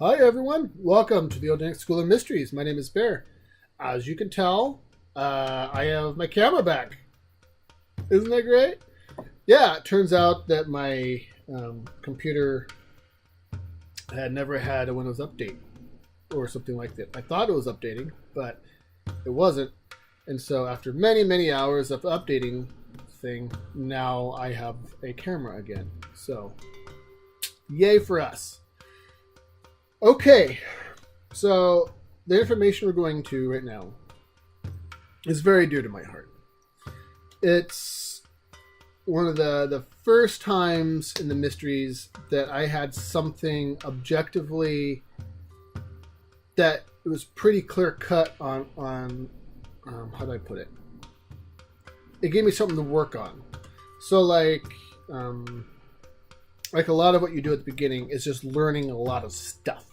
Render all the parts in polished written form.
Hi everyone, welcome to the Odinic School of Mysteries. My name is Bear. As you can tell, I have my camera back. Isn't that great? Yeah, it turns out that my computer had never had a Windows update or something like that. I thought it was updating, but it wasn't. And so after many hours of updating thing, now I have a camera again. So yay for us. Okay, so the information we're going to right now is very dear to my heart. It's one of the first times in the mysteries that I had something objectively that it was pretty clear cut on how do I put it? It gave me something to work on. So like a lot of what you do at the beginning is just learning a lot of stuff.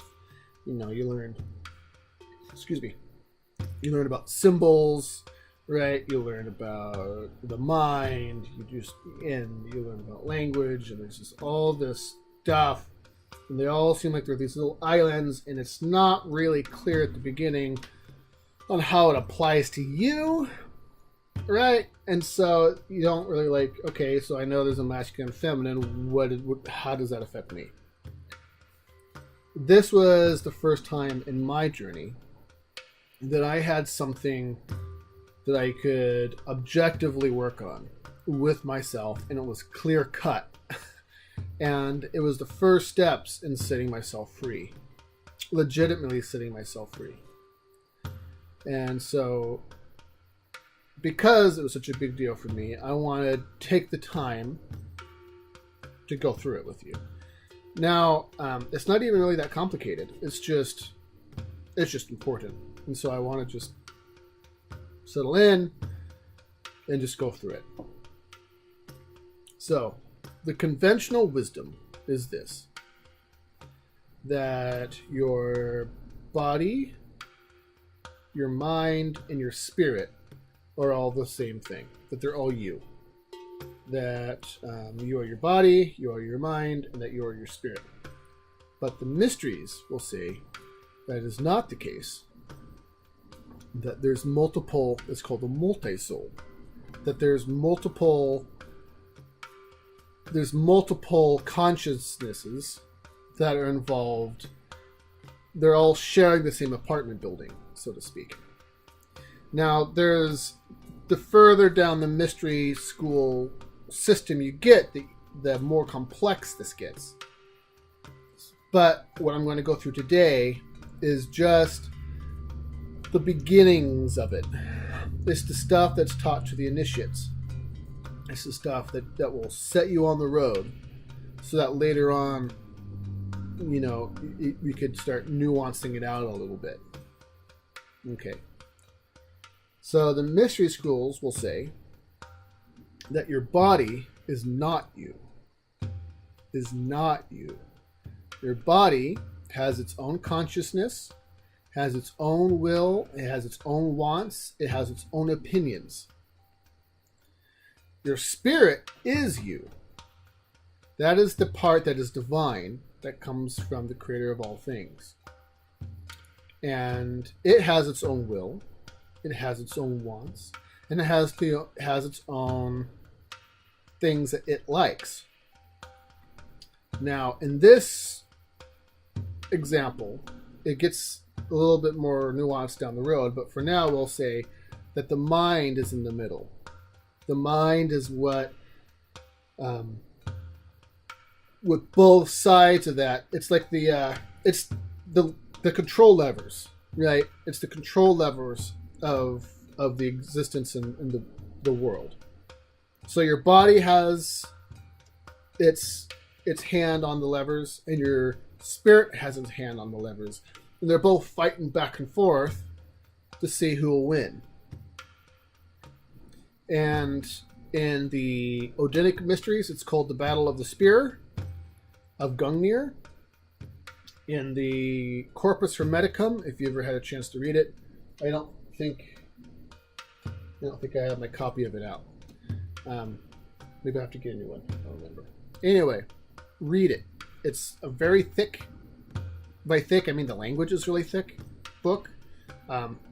You know, you learn about symbols, right? You learn about the mind, you learn about language, and there's just all this stuff. And they all seem like they're these little islands, and it's not really clear at the beginning on how it applies to you, right? And so you don't really like, okay, so I know there's a masculine and feminine. How does that affect me? This was the first time in my journey that I had something that I could objectively work on with myself, and it was clear cut. And it was the first steps in setting myself free, legitimately setting myself free. And so, because it was such a big deal for me, I wanted to take the time to go through it with you. Now, it's not even really that complicated. It's just important. And so I want to just settle in and just go through it. So, the conventional wisdom is this: that your body, your mind, and your spirit are all the same thing. That they're all you. That you are your body, you are your mind, and that you are your spirit. But the mysteries will say that is not the case. That there's multiple, it's called a multi-soul. That there's multiple consciousnesses that are involved. They're all sharing the same apartment building, so to speak. Now, there's the further down the mystery school system you get, the more complex this gets. But what I'm going to go through today is just the beginnings of it. It's the stuff that's taught to the initiates. It's the stuff that will set you on the road so that later on, you know, we could start nuancing it out a little bit. Okay. So the mystery schools will say that your body is not you. Is not you. Your body has its own consciousness, has its own will, it has its own wants, it has its own opinions. Your spirit is you. That is the part that is divine, that comes from the creator of all things. And it has its own will, it has its own wants, and it has its own things that it likes. Now, in this example, it gets a little bit more nuanced down the road, but for now we'll say that the mind is in the middle. The mind is what, with both sides of that, it's like it's the control levers, right? It's the control levers of the existence in the world. So your body has its hand on the levers, and your spirit has its hand on the levers. And they're both fighting back and forth to see who will win. And in the Odinic mysteries, it's called the Battle of the Spear of Gungnir. In the Corpus Hermeticum, if you ever had a chance to read it, I don't think I have my copy of it out. Maybe I have to get a new one. I don't remember. Anyway, read it. It's a very thick By thick, I mean the language is really thick book.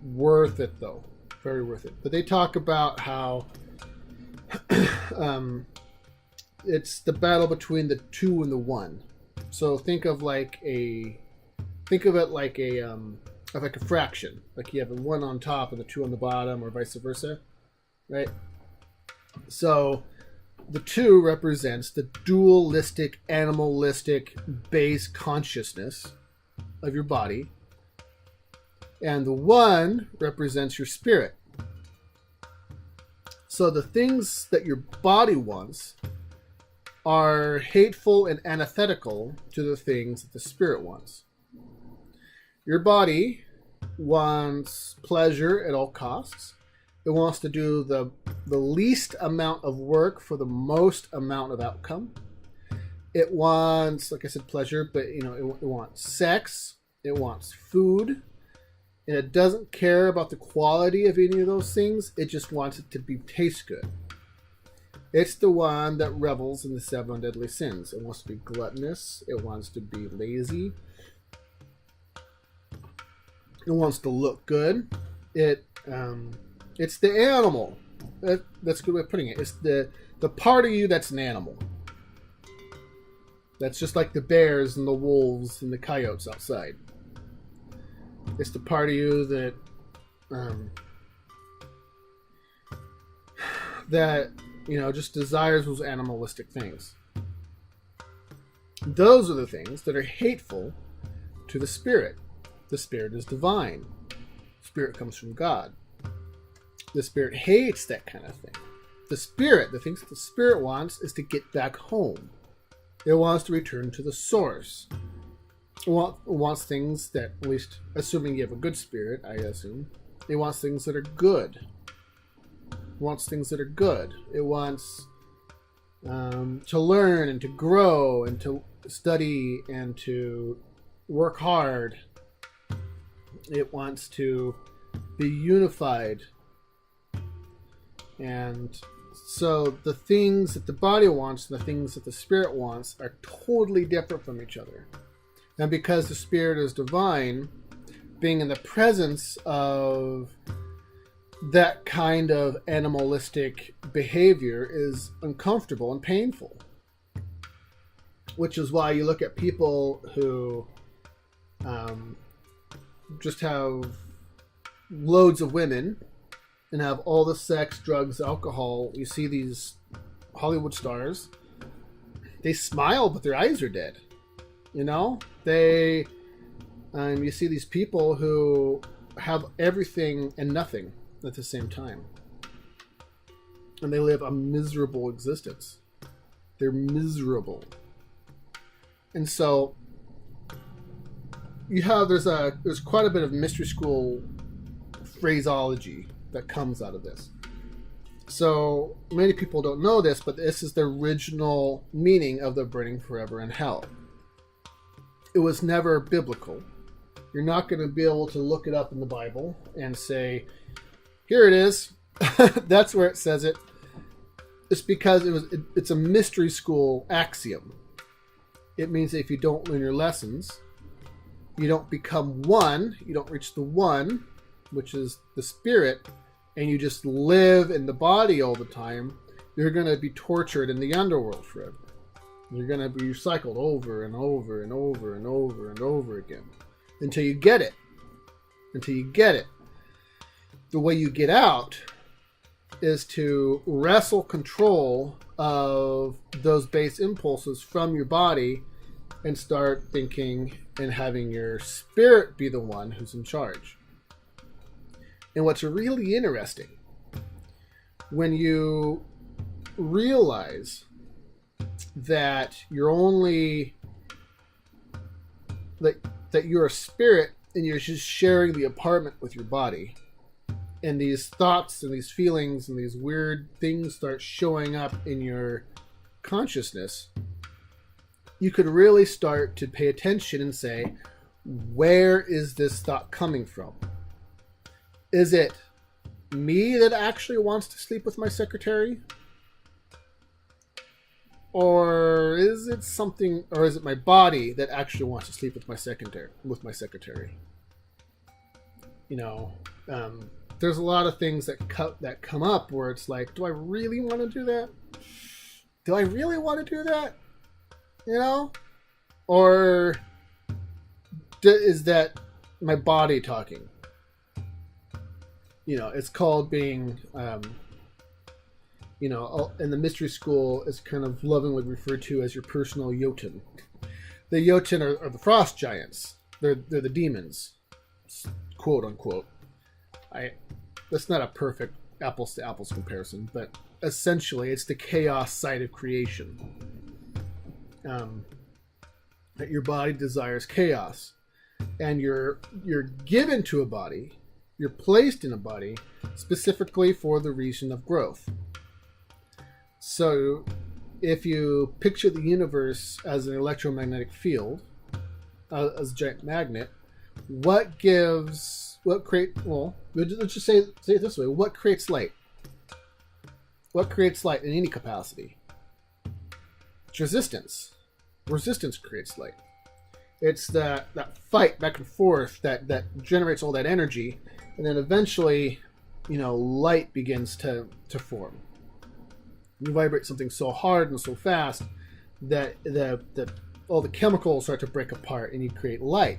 Worth it, though. Very worth it. But they talk about how it's the battle between the two and the one. So think of it like a fraction. Like you have a one on top and the two on the bottom, or vice versa, right? So the two represents the dualistic, animalistic base consciousness of your body, and the one represents your spirit. So the things that your body wants are hateful and antithetical to the things that the spirit wants. Your body wants pleasure at all costs. It wants to do the least amount of work for the most amount of outcome. It wants, like I said, pleasure, but it wants sex. It wants food. And it doesn't care about the quality of any of those things. It just wants it to taste good. It's the one that revels in the 7 deadly sins. It wants to be gluttonous. It wants to be lazy. It wants to look good. It's the animal. That's a good way of putting it. It's the part of you that's an animal. That's just like the bears and the wolves and the coyotes outside. It's the part of you that just desires those animalistic things. Those are the things that are hateful to the spirit. The spirit is divine. Spirit comes from God. The spirit hates that kind of thing. The things that the spirit wants is to get back home. It wants to return to the source. It wants things that, at least assuming you have a good spirit, I assume, it wants things that are good. It wants things that are good. It wants to learn and to grow and to study and to work hard. It wants to be unified. And so the things that the body wants and the things that the spirit wants are totally different from each other. And because the spirit is divine, being in the presence of that kind of animalistic behavior is uncomfortable and painful. Which is why you look at people who just have loads of women and have all the sex, drugs, alcohol. You see these Hollywood stars. They smile, but their eyes are dead. You see these people who have everything and nothing at the same time. And they live a miserable existence. They're miserable. And so there's quite a bit of mystery school phraseology that comes out of this. So many people don't know this, but this is the original meaning of the burning forever in hell. It was never biblical. You're not going to be able to look it up in the Bible and say, here it is. That's where it says it. It's because it's a mystery school axiom. It means that if you don't learn your lessons, you don't become one, you don't reach the one, which is the spirit, and you just live in the body all the time, you're going to be tortured in the underworld forever. You're going to be recycled over and over and over and over and over again until you get it. The way you get out is to wrestle control of those base impulses from your body and start thinking and having your spirit be the one who's in charge. And what's really interesting, when you realize that you're that you're a spirit and you're just sharing the apartment with your body, and these thoughts and these feelings and these weird things start showing up in your consciousness, you could really start to pay attention and say, where is this thought coming from? Is it me that actually wants to sleep with my secretary? Or is it something, or is it my body that actually wants to sleep with my secretary? You know, there's a lot of things that come up where it's like, do I really want to do that? Do I really want to do that? You know? Or is that my body talking? You know, it's called being, you know, in the mystery school, it's kind of lovingly referred to as your personal Jotun. The Jotun are the frost giants. They're the demons, quote unquote. That's not a perfect apples to apples comparison, but essentially it's the chaos side of creation. That your body desires chaos, and you're given to a body, you're placed in a body specifically for the reason of growth. So, if you picture the universe as an electromagnetic field, as a giant magnet, let's just say it this way: what creates light? What creates light in any capacity? It's resistance. Resistance creates light. It's that fight back and forth that generates all that energy, and then eventually, you know, light begins to form. You vibrate something so hard and so fast that all the chemicals start to break apart and you create light.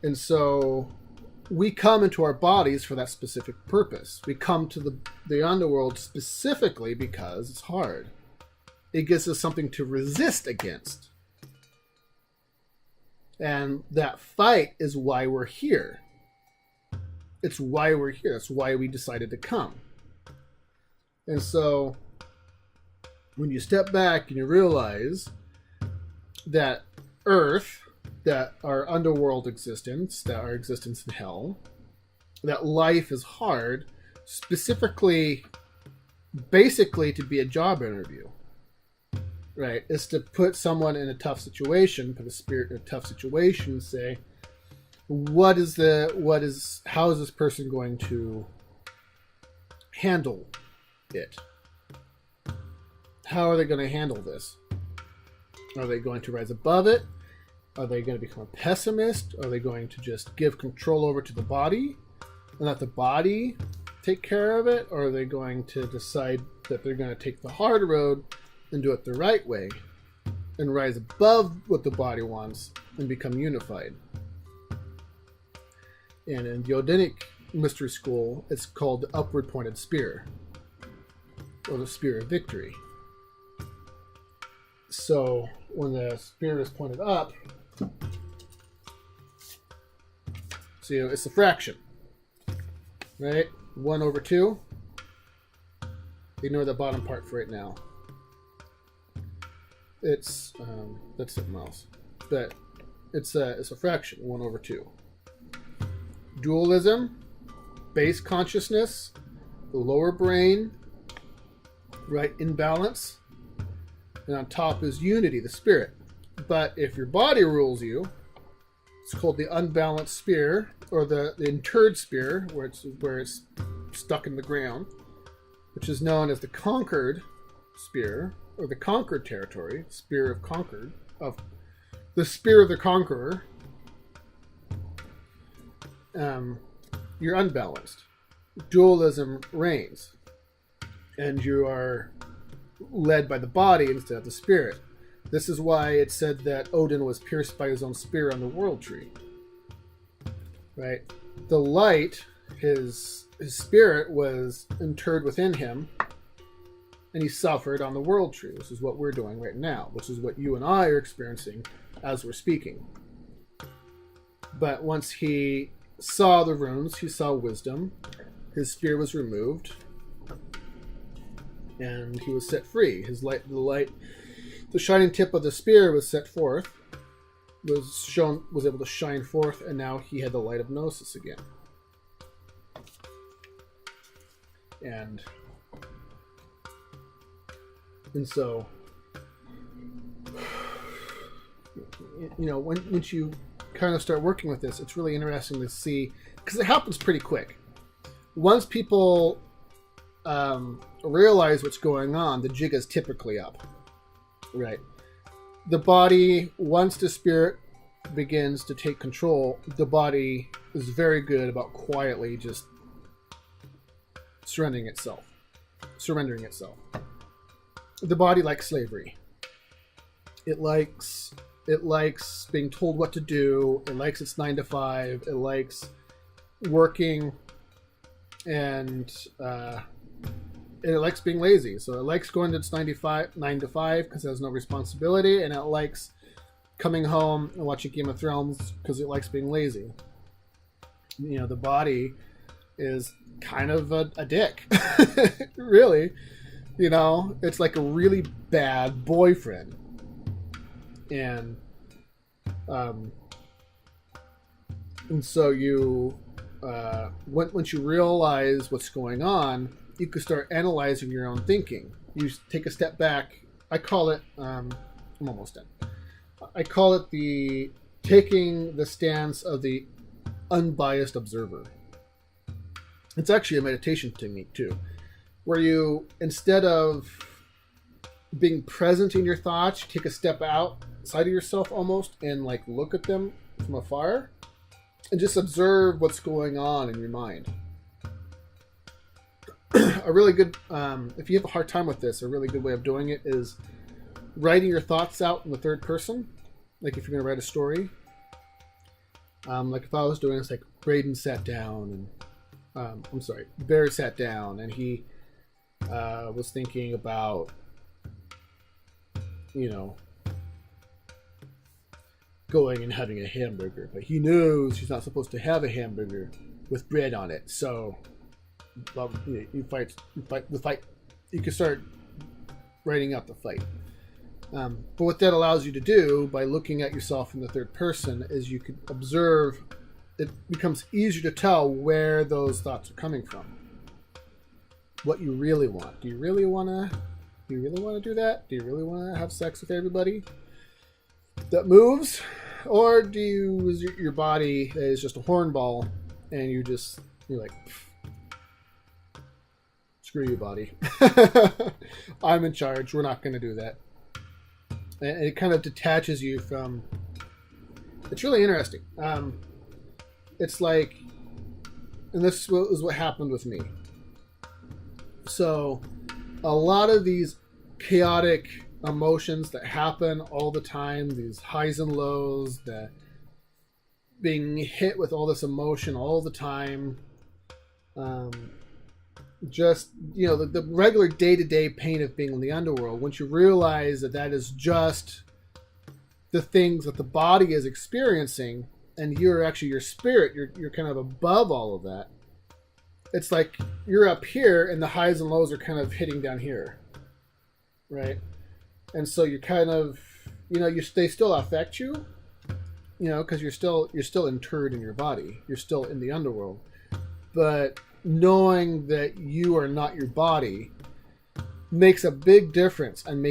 And so we come into our bodies for that specific purpose. We come to the underworld specifically because it's hard. It gives us something to resist against. And that fight is why we're here. It's why we're here. That's why we decided to come. And so, when you step back and you realize that Earth, that our underworld existence, that our existence in hell, that life is hard, specifically, basically to be a job interview, right? Is to put someone in a tough situation, put a spirit in a tough situation, and say, how is this person going to handle it? How are they going to handle this? Are they going to rise above it? Are they going to become a pessimist? Are they going to just give control over to the body and let the body take care of it? Or are they going to decide that they're going to take the hard road and do it the right way and rise above what the body wants and become unified? And in the Odinic mystery school, it's called the upward pointed spear, or the spear of victory. So when the spear is pointed up, so it's a fraction, right? 1/2. Ignore the bottom part for right now. It's that's something else, but it's a fraction, 1/2. Dualism, base consciousness, the lower brain, right, in balance, and on top is unity, the spirit. But if your body rules you, it's called the unbalanced spear, or the interred spear, where it's stuck in the ground, which is known as the conquered spear, or the conquered territory, spear of the spear of the conqueror. You're unbalanced. Dualism reigns, and you are led by the body instead of the spirit. This is why it said that Odin was pierced by his own spear on the world tree. Right? The light, his spirit was interred within him, and he suffered on the world tree. This is what we're doing right now. This is what you and I are experiencing as we're speaking. But once he saw the runes, he saw wisdom, his spear was removed, and he was set free. The shining tip of the spear was set forth, was able to shine forth, and now he had the light of gnosis again. And so, you know, once you kind of start working with this, it's really interesting to see, because it happens pretty quick. Once people realize what's going on, the jig is typically up. Right. The body, once the spirit begins to take control, the body is very good about quietly just surrendering itself. The body likes slavery. It likes being told what to do. It likes its 9 to 5. It likes working, and it likes being lazy. So it likes going to its 9 to 5 because it has no responsibility, and it likes coming home and watching Game of Thrones because it likes being lazy. You know, the body is kind of a dick. Really. You know, it's like a really bad boyfriend. And so you, once you realize what's going on, you can start analyzing your own thinking. You take a step back. I call it, I'm almost done. I call it taking the stance of the unbiased observer. It's actually a meditation technique too, where you, instead of being present in your thoughts, you take a step outside of yourself almost and like look at them from afar and just observe what's going on in your mind. A really good, if you have a hard time with this, a really good way of doing it is writing your thoughts out in the third person. Like if you're going to write a story. Like if I was doing this, like Braden sat down and, Bear sat down and he was thinking about, you know, going and having a hamburger, but he knows he's not supposed to have a hamburger with bread on it. So, you fight the fight. You can start writing out the fight. But what that allows you to do by looking at yourself in the third person is you can observe. It becomes easier to tell where those thoughts are coming from. What you really want. Do you really want to do that? Do you really want to have sex with everybody that moves? Or is your body is just a hornball and you're like, screw you, body. I'm in charge. We're not going to do that. And it kind of detaches you from... It's really interesting. It's like... And this is what happened with me. So, a lot of these chaotic emotions that happen all the time, these highs and lows, that being hit with all this emotion all the time, just, you know, the regular day-to-day pain of being in the underworld, once you realize that is just the things that the body is experiencing, and you're actually your spirit, you're kind of above all of that. It's like you're up here and the highs and lows are kind of hitting down here, right? And so you kind of, you know, they still affect you, you know, because you're still interred in your body. You're still in the underworld. But knowing that you are not your body makes a big difference on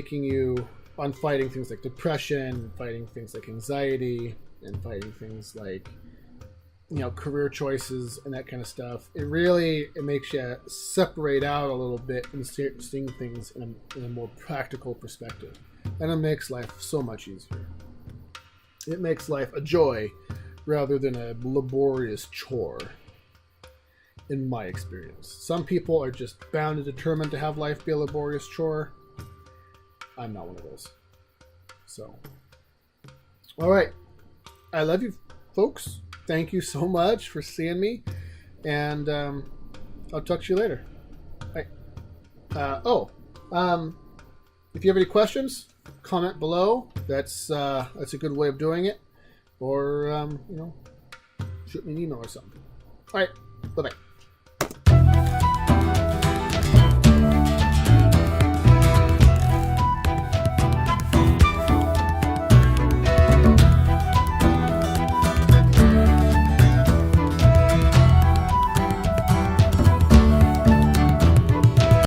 fighting things like depression, fighting things like anxiety, and fighting things like, you know, career choices and that kind of stuff. It makes you separate out a little bit and seeing things in a more practical perspective. And it makes life so much easier. It makes life a joy rather than a laborious chore, in my experience. Some people are just bound and determined to have life be a laborious chore. I'm not one of those. So, all right. I love you, folks. Thank you so much for seeing me, and I'll talk to you later. All right. If you have any questions, comment below. That's a good way of doing it, or you know, shoot me an email or something. All right. Bye bye.